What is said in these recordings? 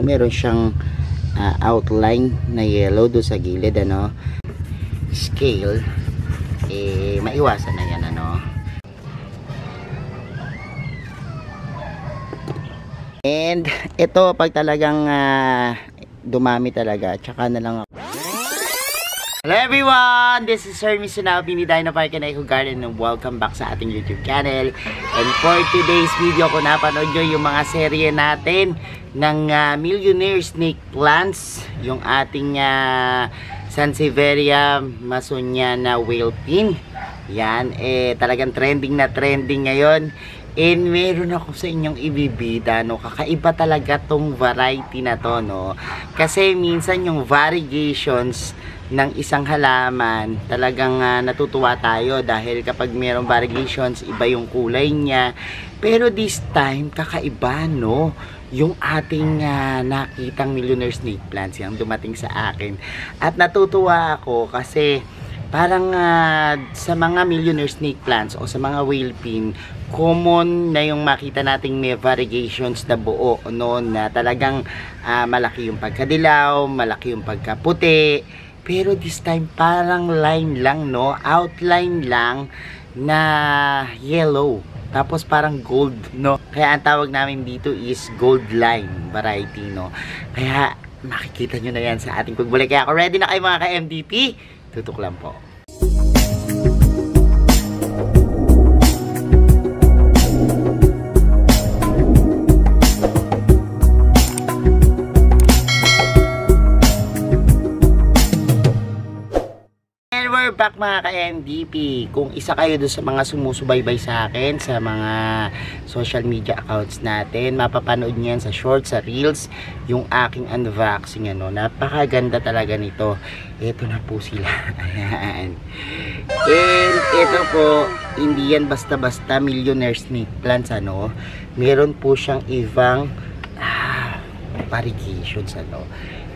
Meron siyang outline na yellow do sa gilid, ano. Scale, maiwasan na yan, ano. And ito, pag talagang dumami talaga, tsaka na lang ako. Hello everyone! This is Sir Misunabi ni Dino Park and Eco Garden, and welcome back sa ating YouTube channel. And for today's video, kung napanood nyo yung mga serye natin ng Millionaire Snake Plants, yung ating Sansevieria Masoniana Whale Pin. Yan, talagang trending na trending ngayon. And meron ako sa inyong ibibida, no? Kakaiba talaga tong variety na to, no? Kasi minsan yung variegations ng isang halaman, talagang natutuwa tayo dahil kapag mayroong variegations, iba yung kulay niya. Pero this time, kakaiba, no? Yung ating nakitang Millionaire Snake Plants, yung dumating sa akin. At natutuwa ako kasi parang sa mga Millionaire Snake Plants o sa mga whale pin, common na yung makita nating may variegations na buo, no, na talagang malaki yung pagkadilaw, malaki yung pagkaputi. Pero this time parang line lang, no, outline lang na yellow, tapos parang gold, no. Kaya ang tawag namin dito is gold line variety, no. Kaya makikita nyo na yan sa ating pagbalik. Kaya ako ready na kayo mga ka-MDP. Tutok lang po. And we're back mga ka-MDP. Kung isa kayo doon sa mga sumusubaybay sa akin sa mga social media accounts natin, mapapanood niyan sa shorts, sa reels, yung aking unboxing, ano. Napakaganda talaga nito. Ito na po sila. Ayan. And ito po, hindi yan basta-basta Millionaire Snake Plants, ano. Meron po siyang ibang variegations, ano.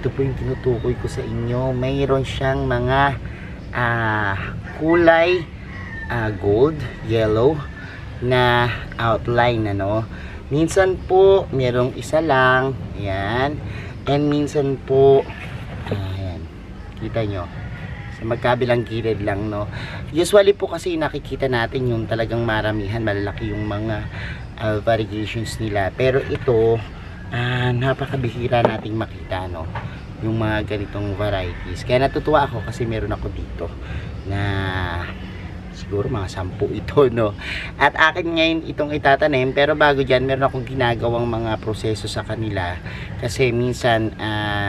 Ito po yung tinutukoy ko sa inyo. Mayroon siyang mga kulay gold, yellow na outline, ano. Minsan po merong isa lang, ayan. And minsan po ayan, kita nyo sa magkabilang gilid lang, no. Usually po kasi nakikita natin yung talagang maramihan, malalaki yung mga variegations nila. Pero ito napakabihira nating makita, no, yung mga ganitong varieties. Kaya natutuwa ako kasi meron ako dito na siguro mga 10 ito, no. At akin ngayon itong itatanim, pero bago dyan meron akong ginagawang mga proseso sa kanila kasi minsan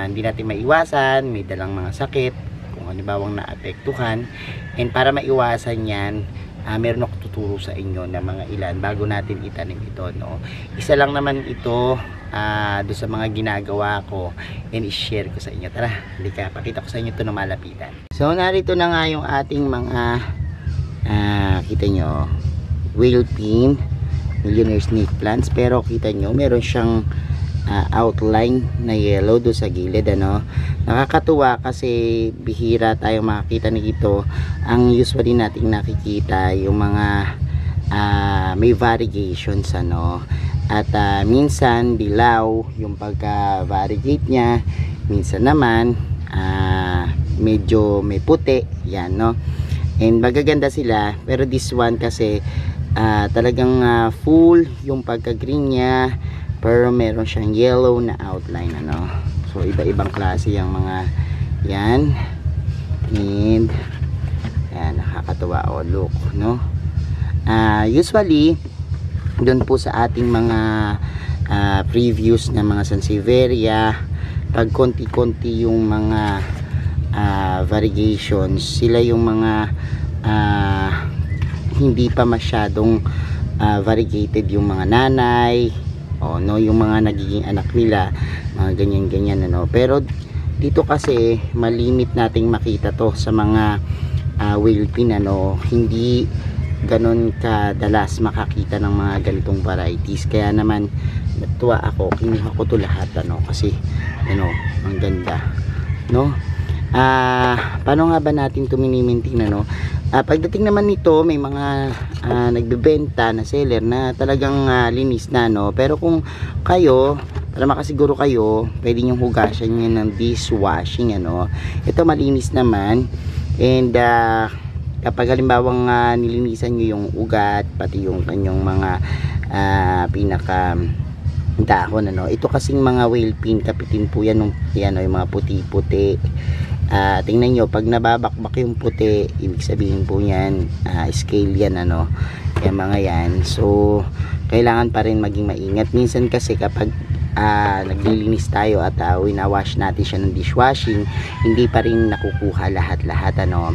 hindi natin maiwasan, may dalang mga sakit kung hanibawang naapektuhan. And para maiwasan yan, meron ako tuturo sa inyo na mga ilan bago natin itanim ito, no. Isa lang naman ito doon sa mga ginagawa ko and i-share ko sa inyo. Tara, halika, pakita ko sa inyo ito na malapitan. So narito na nga yung ating mga kita nyo, whale pin Millionaire Snake Plants. Pero kita nyo meron siyang outline na yellow doon sa gilid, ano. Nakakatuwa kasi bihira tayong makakita nito. Ang usually nating nakikita yung mga may variegations, ano. At minsan dilaw yung pagka-variegate niya, minsan naman medyo may puti, yan, no. And magaganda sila, pero this one kasi talagang full yung pagka-green niya, pero meron siyang yellow na outline, ano. So iba-ibang klase yung mga yan. And yan, nakakatuwa, oh, look, no. Usually doon po sa ating mga previews ng mga Sansevieria, pag konti-konti yung mga variegations, sila yung mga hindi pa masyadong variegated yung mga nanay, o, no, yung mga nagiging anak nila, mga ganyan-ganyan, ano. Pero dito kasi malimit nating makita to sa mga whale pin, ano. Hindi ganon kadalas makakita ng mga ganitong varieties. Kaya naman natuwa ako, kinuha ko to lahat, ano, kasi ano, ang ganda, no. Paano nga ba natin ito minimintin, ano. Pagdating naman nito, may mga nagbebenta na seller na talagang linis na, no. Pero kung kayo para makasiguro kayo, pwede nyong hugasan yan ng dishwashing, ano. Ito malinis naman, and kapag halimbawang nilinisan nyo yung ugat, pati yung kanyang mga pinaka dahon, ano. Ito kasing mga whale pin, kapitin po yan, yung mga puti-puti. Tingnan nyo, pag nababakbak yung puti, ibig sabihin po yan, scale yan, ano. Kaya mga yan, so kailangan pa rin maging maingat. Minsan kasi kapag naglilinis tayo at winawash natin siya ng dishwashing, hindi pa rin nakukuha lahat-lahat, ano.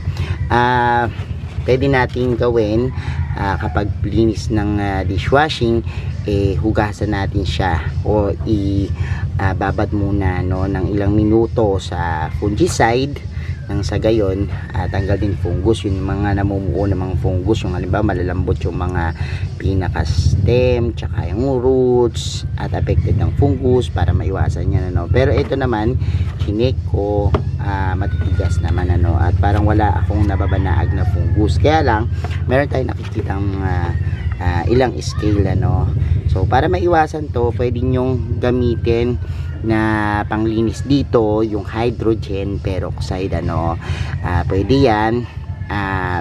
Pwede natin gawin kapag linis ng dishwashing, hugasan natin siya o babad muna, no, ng ilang minuto sa fungicide nang sa gayon tanggal din fungus, yung mga namumuo ng mga fungus, yung halimbawa malalambot yung mga pinaka stem tsaka yung roots at affected ng fungus, para maiwasan yan, ano. Pero ito naman chinek ko, matitigas naman, ano, at parang wala akong nababanaag na fungus, kaya lang meron tayong nakikitang ilang scale, ano. So para maiwasan to, pwede nyong gamitin na panglinis dito yung hydrogen peroxide, ano. Pwede yan,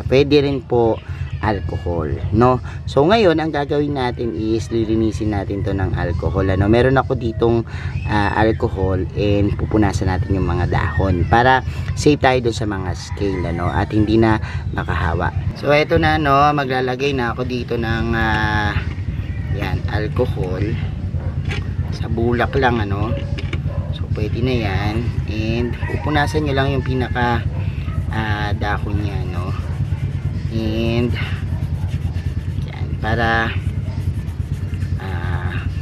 pwede rin po alcohol, no. So ngayon ang gagawin natin is lilinisin natin to ng alcohol, ano. Meron ako ditong alcohol, and pupunasan natin yung mga dahon para safe tayo doon sa mga scale, ano, at hindi na makahawa. So eto na, no, maglalagay na ako dito ng yan, alcohol sa bulak lang, ano. So pwede na yan, and pupunasan nyo lang yung pinaka dahon niya, no. And yan, para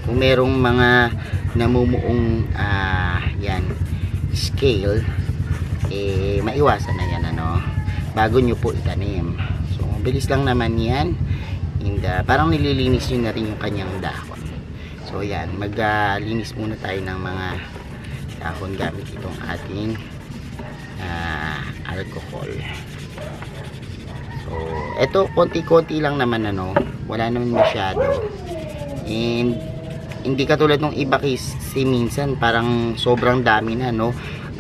kung merong mga namumuong yan scale, maiwasan na yan, ano, bago nyo po itanim. So mabilis lang naman yan, and parang nililinis nyo na rin yung kanyang dahon. So yan, maglinis muna tayo ng mga dahon gamit itong ating alcohol. So eto konti-konti lang naman, ano, wala naman masyado, and hindi katulad ng iba kasi minsan parang sobrang dami na, no.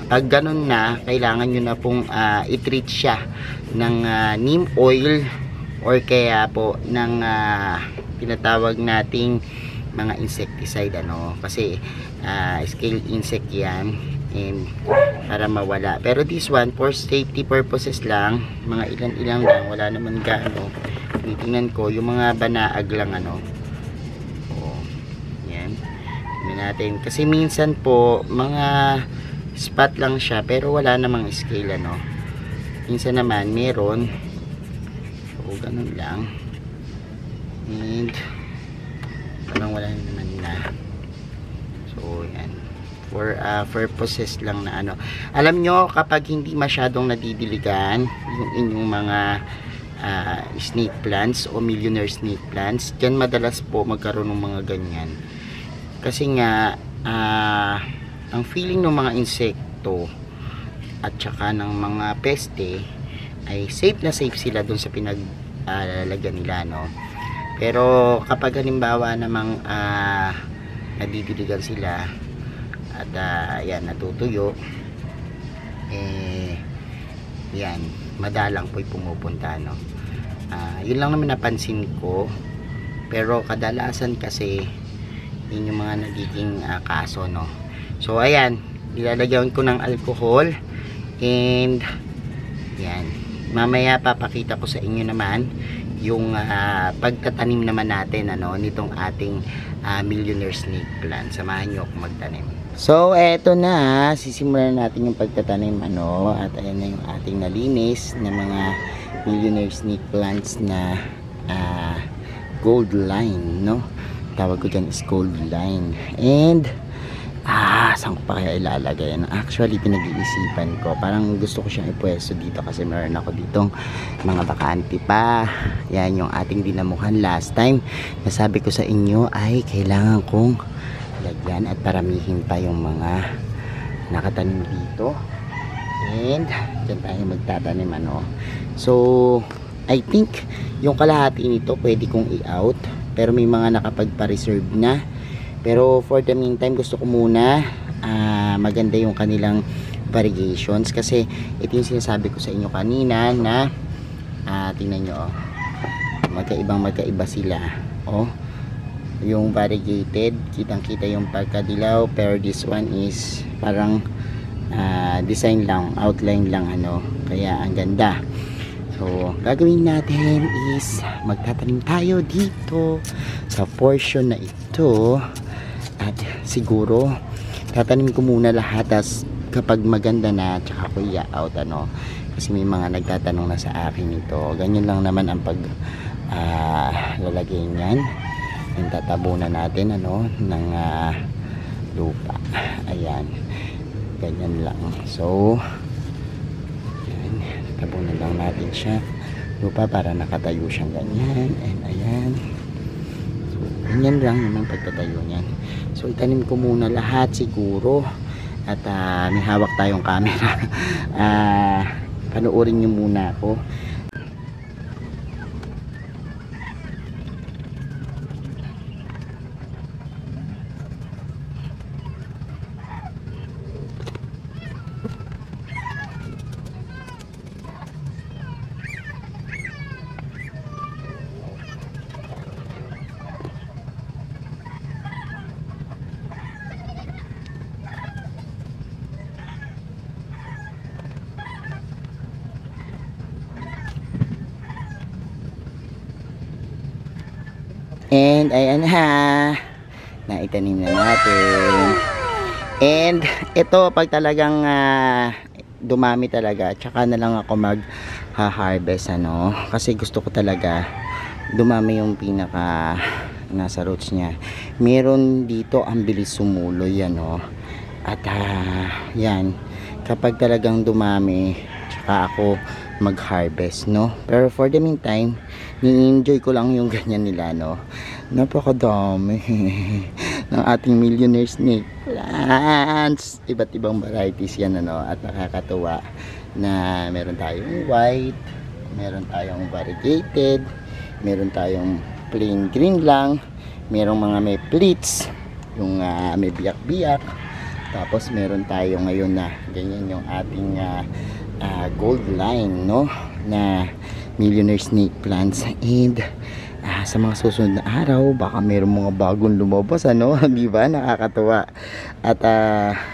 Pag ganun na, kailangan nyo na pong i-treat siya ng neem oil, or kaya po ng tinatawag nating mga insecticide, ano, kasi scale insect yan, and para mawala. Pero this one for safety purposes lang, mga ilan-ilan lang, wala naman gaano. Titingnan ko yung mga banaag lang, ano. Yan, tingnan natin, kasi minsan po mga spot lang siya pero wala namang scale, ano. Minsan naman meron, so ganun lang, and parang wala naman na. So yan, for purposes lang na, ano. Alam nyo, kapag hindi masyadong nadidiligan yung inyong mga snake plants o millionaire snake plants, dyan madalas po magkaroon ng mga ganyan, kasi nga ang feeling ng mga insekto at saka ng mga peste ay safe na safe sila dun sa pinaglalagyan nila, no. Pero kapag halimbawa namang nadidiligan sila at yan, natutuyo, yan, madalang po'y pumupunta, no. Yun lang naman napansin ko, pero kadalasan kasi yun yung mga nagiging kaso, no. So ayan, nilalagyan ko ng alcohol, and yan, mamaya papakita ko sa inyo naman yung pagtatanim naman natin, ano, nitong ating millionaire snake plant. Samahan nyo ako magtanim. So eto na, sisimulan natin yung pagtatanim, ano, at ayan na yung ating nalinis na mga millionaire snake plants na gold line, no. Tawag ko dyan is gold line. And saan ko pa kaya ilalagay? Actually, pinag-iisipan ko. Parang gusto ko siyang ipwesto dito kasi meron ako ditong mga bakante pa. Yan yung ating dinamuhan last time. Nasabi ko sa inyo ay kailangan kong lagyan at paramihin pa yung mga nakatanim dito. And dyan tayo magtatanim, ano. So, I think yung kalahati nito pwede kong i-out. Pero may mga nakapagpa-reserve na. Pero for the meantime, gusto ko muna maganda yung kanilang variegations, kasi ito yung sinasabi ko sa inyo kanina na tingnan nyo, magkaiba sila. Yung variegated, kitang kita yung pagkadilaw, pero this one is parang design lang, outline lang, kaya ang ganda. So gagawin natin is magtatanim tayo dito sa portion na ito, at siguro tatanim ko muna lahat, as kapag maganda na tsaka ko i-out, kasi may mga nagtatanong na sa akin ito. Ganyan lang naman ang pag lalagay niyan. Yung tatabunan natin ng lupa. Ayan, ganyan lang. So ayan, tatabunan lang natin siya lupa para nakatayo siyang ganyan. And ayan, so ganyan lang yung pagtatayo niyan. So itanim ko muna lahat siguro, at may hawak tayong camera. Panoorin nyo muna ako. And ayan naitanim na natin. And ito, pag talagang dumami talaga, tsaka na lang ako mag-harvest, kasi gusto ko talaga dumami yung pinaka nasa roots niya. Meron dito ang bilis sumuloy, at yan, kapag talagang dumami, tsaka ako mag-harvest, pero for the meantime, ni-enjoy ko lang yung ganyan nila, napakadami ng ating millionaire snake plants, iba't ibang varieties yan, at nakakatuwa na meron tayong white, meron tayong variegated, meron tayong plain green lang, merong mga may pleats, yung may biyak-biyak, tapos meron tayo ngayon na ganyan yung ating gold line, na millionaire snake plants. And sa mga susunod na araw, baka mayroong mga bagong lumabas, di ba? Nakakatuwa. At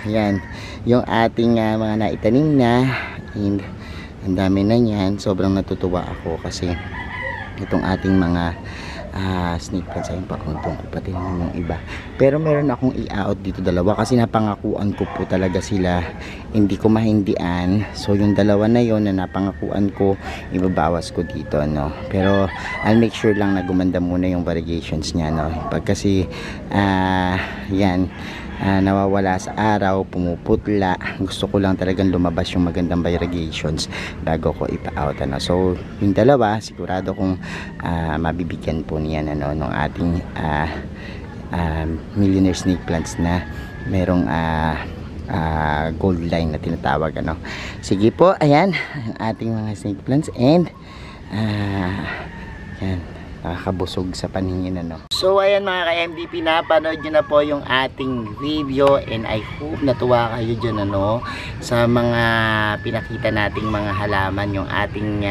yan, yung ating mga naitanim na, and ang dami na yan. Sobrang natutuwa ako kasi itong ating mga snake plants ay pakuntong ko pati yung iba. Pero meron akong i-out dito dalawa, kasi napangakuan ko po talaga sila, hindi ko mahindian. So yung dalawa na yon na napangakuan ko, ibabawas ko dito, pero I'll make sure lang na gumanda muna yung variegations niya, pag kasi yan, nawawala sa araw, pumuputla, gusto ko lang talagang lumabas yung magandang variegations bago ko ipa-out, so yung dalawa sigurado kong mabibigyan po niyan ng ating millionaire snake plants na merong gold line na tinatawag, sige po, ayan ang ating mga snake plants. And yan, nakakabusog sa paningin, So ayan mga ka-MDP, napanood nyo na po yung ating video, and I hope natuwa kayo dyan, sa mga pinakita nating mga halaman, yung ating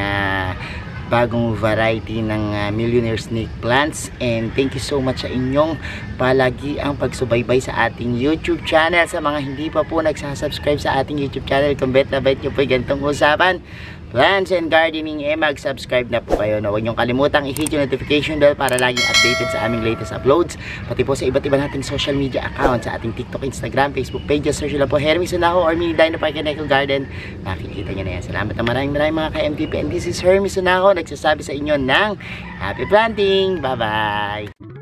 bagong variety ng millionaire snake plants. And thank you so much sa inyong palagi ang pagsubaybay sa ating YouTube channel. Sa mga hindi pa po nagsasubscribe sa ating YouTube channel, kung bet na bet nyo po ganitong usapan, plants and gardening, mag-subscribe na po kayo. Huwag niyong kalimutang i-hit yung notification bell para laging updated sa aming latest uploads, pati po sa iba't iba nating social media accounts, sa ating TikTok, Instagram, Facebook pages. Search lang po Hermy Sunaho or Mini Dino Park and Eco Garden, makikita niyo na yan. Salamat na maraming mga ka-MTP, and this is Hermy Sunaho nagsasabi sa inyo ng happy planting. Bye bye.